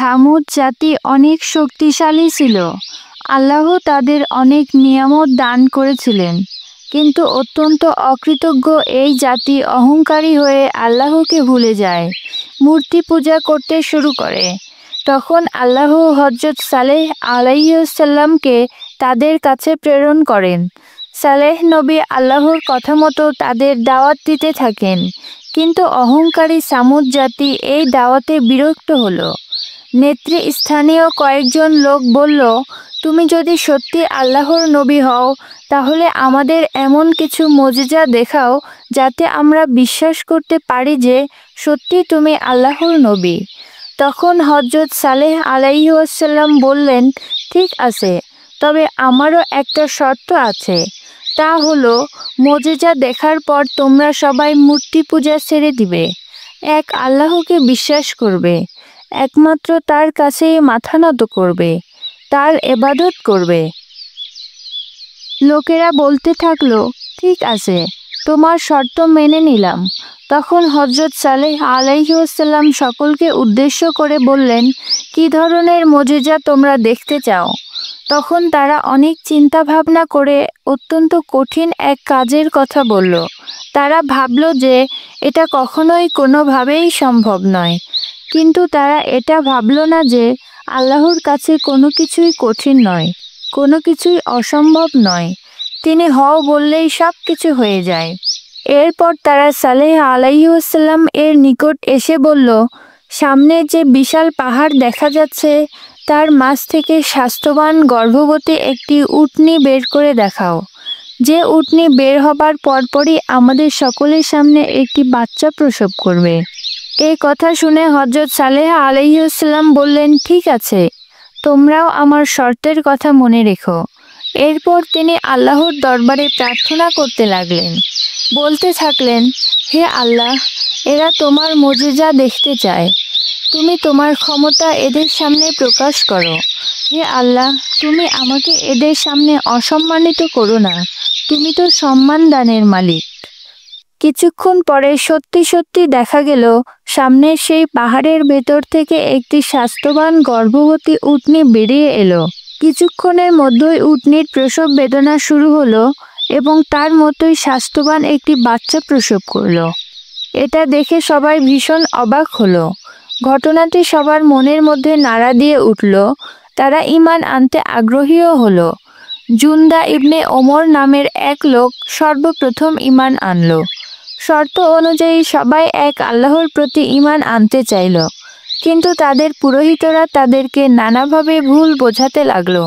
ছামূদ জাতি অনেক শক্তিশালী ছিল। আল্লাহ তাদের অনেক নিয়ামত দান করেছিলেন, কিন্তু অত্যন্ত অকৃতজ্ঞ এই জাতি অহংকারী হয়ে আল্লাহকে ভুলে যায়, মূর্তি পূজা করতে শুরু করে। তখন আল্লাহ হযরত সালেহ আলাইহিসসালামকে তাদের কাছে প্রেরণ করেন। সালেহ নবী আল্লাহর কথা মতো তাদের দাওয়াত দিতে থাকেন, কিন্তু অহংকারী ছামূদ জাতি এই দাওয়াতে বিরক্ত হলো। নেতৃস্থানীয় কয়েকজন লোক বলল, তুমি যদি সত্যি আল্লাহর নবী হও, তাহলে আমাদের এমন কিছু মুজিজা দেখাও যাতে আমরা বিশ্বাস করতে পারি যে সত্যি তুমি আল্লাহর নবী। তখন হযরত সালেহ আলাইহিসসালাম বললেন, ঠিক আছে, তবে আমারও একটা শর্ত আছে। তা হলো, মুজিজা দেখার পর তোমরা সবাই মূর্তি পূজা ছেড়ে দিবে, এক আল্লাহকে বিশ্বাস করবে, একমাত্র তার কাছেই মাথা নত করবে, তার ইবাদত করবে। লোকেরা বলতে থাকলো, ঠিক আছে, তোমার শর্ত মেনে নিলাম। তখন হযরত সালেহ আলাইহিসসালাম সকলকে উদ্দেশ্য করে বললেন, কি ধরনের মুজিজা তোমরা দেখতে চাও? তখন তারা অনেক চিন্তা ভাবনা করে অত্যন্ত কঠিন এক কাজের কথা বলল। তারা ভাবল যে এটা কখনোই কোনোভাবেই সম্ভব নয়, কিন্তু তারা এটা ভাবল না যে আল্লাহর কাছে কোনো কিছুই কঠিন নয়, কোনো কিছুই অসম্ভব নয়। তিনি হও বললেই সব কিছু হয়ে যায়। এরপর তারা সালেহ আলাইহিসসালাম এর নিকট এসে বলল, সামনে যে বিশাল পাহাড় দেখা যাচ্ছে, তার মাঝ থেকে স্বাস্থ্যবান গর্ভবতী একটি উটনী বের করে দেখাও। যে উটনী বের হবার পরপরই আমাদের সকলের সামনে একটি বাচ্চা প্রসব করবে। এই কথা শুনে হযরত সালেহ আলাইহিসসালাম বললেন, ঠিক আছে, তোমরাও আমার শর্তের কথা মনে রেখো। এরপর তিনি আল্লাহর দরবারে প্রার্থনা করতে লাগলেন, বলতে থাকলেন, হে আল্লাহ, এরা তোমার মুজিজা দেখতে চায়, তুমি তোমার ক্ষমতা এদের সামনে প্রকাশ করো। হে আল্লাহ, তুমি আমাকে এদের সামনে অসম্মানিত করো না, তুমি তো সম্মান দানের মালিক। কিছুক্ষণ পরে সত্যি সত্যি দেখা গেল, সামনের সেই পাহাড়ের ভেতর থেকে একটি স্বাস্থ্যবান গর্ভবতী উটনী বেরিয়ে এলো। কিছুক্ষণের মধ্যেই উটনীর প্রসব বেদনা শুরু হলো এবং তার মতোই স্বাস্থ্যবান একটি বাচ্চা প্রসব করলো। এটা দেখে সবাই ভীষণ অবাক হলো। ঘটনাটি সবার মনের মধ্যে নাড়া দিয়ে উঠল। তারা ঈমান আনতে আগ্রহীও হলো। জুনদা ইবনে ওমর নামের এক লোক সর্বপ্রথম ঈমান আনলো। শর্ত অনুযায়ী সবাই এক আল্লাহর প্রতি ঈমান আনতে চাইল, কিন্তু তাদের পুরোহিতরা তাদেরকে নানাভাবে ভুল বোঝাতে লাগলো।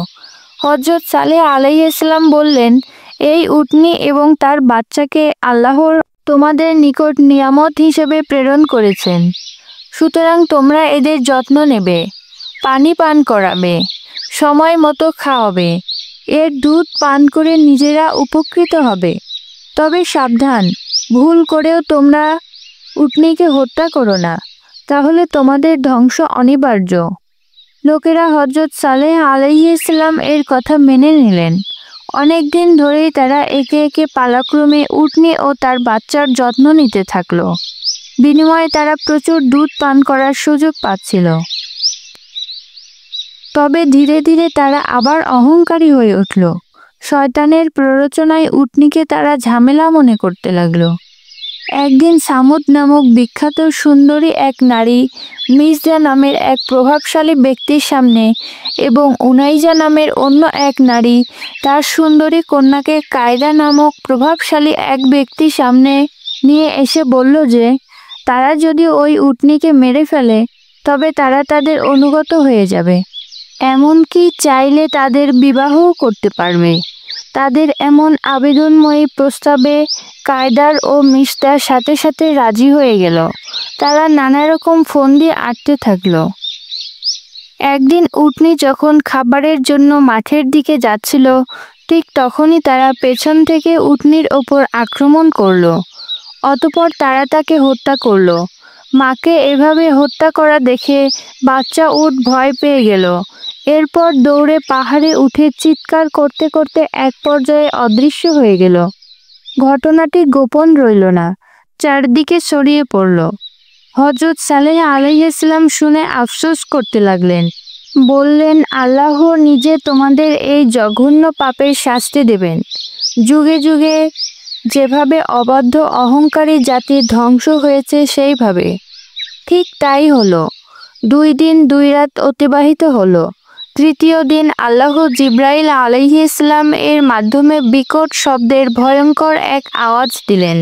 হযরত সালেহ আলাইহিসসালাম বললেন, এই উটনী এবং তার বাচ্চাকে আল্লাহর তোমাদের নিকট নিয়ামত হিসেবে প্রেরণ করেছেন, সুতরাং তোমরা এদের যত্ন নেবে, পানি পান করাবে, সময় মতো খাওয়াবে, এর দুধ পান করে নিজেরা উপকৃত হবে। তবে সাবধান, ভুল করেও তোমরা উটনীকে হত্যা করো না, তাহলে তোমাদের ধ্বংস অনিবার্য। লোকেরা হযরত সালেহ আলাইহিসসালাম এর কথা মেনে নিলেন। অনেক দিন ধরেই তারা একে একে পালাক্রমে উটনী ও তার বাচ্চার যত্ন নিতে থাকলো। বিনিময়ে তারা প্রচুর দুধ পান করার সুযোগ পাচ্ছিল। তবে ধীরে ধীরে তারা আবার অহংকারী হয়ে উঠল। শয়তানের প্ররোচনায় উটনীকে তারা ঝামেলা মনে করতে লাগলো। একদিন ছামূদ নামক বিখ্যাত সুন্দরী এক নারী মির্জা নামের এক প্রভাবশালী ব্যক্তির সামনে এবং উনাইজা নামের অন্য এক নারী তার সুন্দরী কন্যাকে কায়দা নামক প্রভাবশালী এক ব্যক্তির সামনে নিয়ে এসে বলল যে তারা যদি ওই উটনীকে মেরে ফেলে তবে তারা তাদের অনুগত হয়ে যাবে, এমনকি চাইলে তাদের বিবাহও করতে পারবে। তাদের এমন আবেদনময়ী প্রস্তাবে কায়দার ও মিশতার সাথে সাথে রাজি হয়ে গেল। তারা নানা রকম ফন্দি আঁটতে থাকলো। একদিন উটনী যখন খাবারের জন্য মাঠের দিকে যাচ্ছিল, ঠিক তখনই তারা পেছন থেকে উটনীর ওপর আক্রমণ করলো। অতঃপর তারা তাকে হত্যা করলো। মাকে এভাবে হত্যা করা দেখে বাচ্চা উট ভয় পেয়ে গেল। এরপর দৌড়ে পাহাড়ে উঠে চিৎকার করতে করতে এক পর্যায়ে অদৃশ্য হয়ে গেল। ঘটনাটি গোপন রইল না, চারদিকে ছড়িয়ে পড়ল। হযরত সালেহ আলাইহিস সালাম শুনে আফসোস করতে লাগলেন। বললেন, আল্লাহ নিজে তোমাদের এই জঘন্য পাপের শাস্তি দেবেন। যুগে যুগে যেভাবে অবাধ্য অহংকারী জাতি ধ্বংস হয়েছে সেইভাবে। ঠিক তাই হলো। 2 দিন 2 রাত অতিবাহিত হলো। তৃতীয় দিন আল্লাহ জিবরাইল আলাইহিস সালাম এর মাধ্যমে বিকট শব্দের ভয়ঙ্কর এক আওয়াজ দিলেন।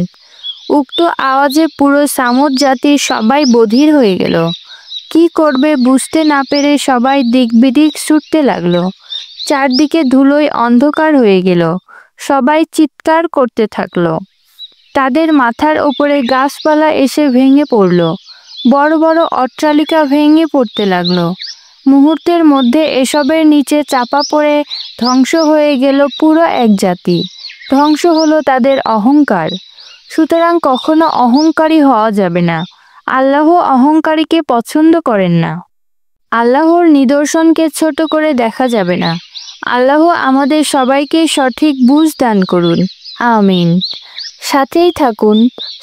উক্ত আওয়াজে পুরো সামুদ জাতির সবাই বধির হয়ে গেল। কি করবে বুঝতে না পেরে সবাই দিক বিদিক ছুটতে লাগলো। চারদিকে ধুলোয় অন্ধকার হয়ে গেল। সবাই চিৎকার করতে থাকলো। তাদের মাথার উপরে গাছপালা এসে ভেঙে পড়ল। বড় বড় অট্টালিকা ভেঙে পড়তে লাগলো। মুহূর্তের মধ্যে এসবের নিচে চাপা পড়ে ধ্বংস হয়ে গেল পুরো এক জাতি। ধ্বংস হলো তাদের অহংকার। সুতরাং কখনো অহংকারী হওয়া যাবে না। আল্লাহ অহংকারীকে পছন্দ করেন না। আল্লাহর নিদর্শনকে ছোট করে দেখা যাবে না। আল্লাহ আমাদের সবাইকে সঠিক বুঝ দান করুন। আমিন। সাথেই থাকুন,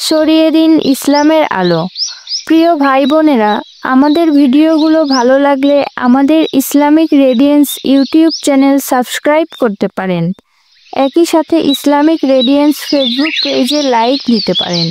ছড়িয়ে দিন ইসলামের আলো। প্রিয় ভাই বোনেরা, আমাদের ভিডিওগুলো ভালো লাগলে আমাদের Islamic radiance YouTube channel subscribe করতে পারেন। একই সাথে ইসলামিক রেডিয়েন্স ফেসবুক পেজে লাইক দিতে পারেন।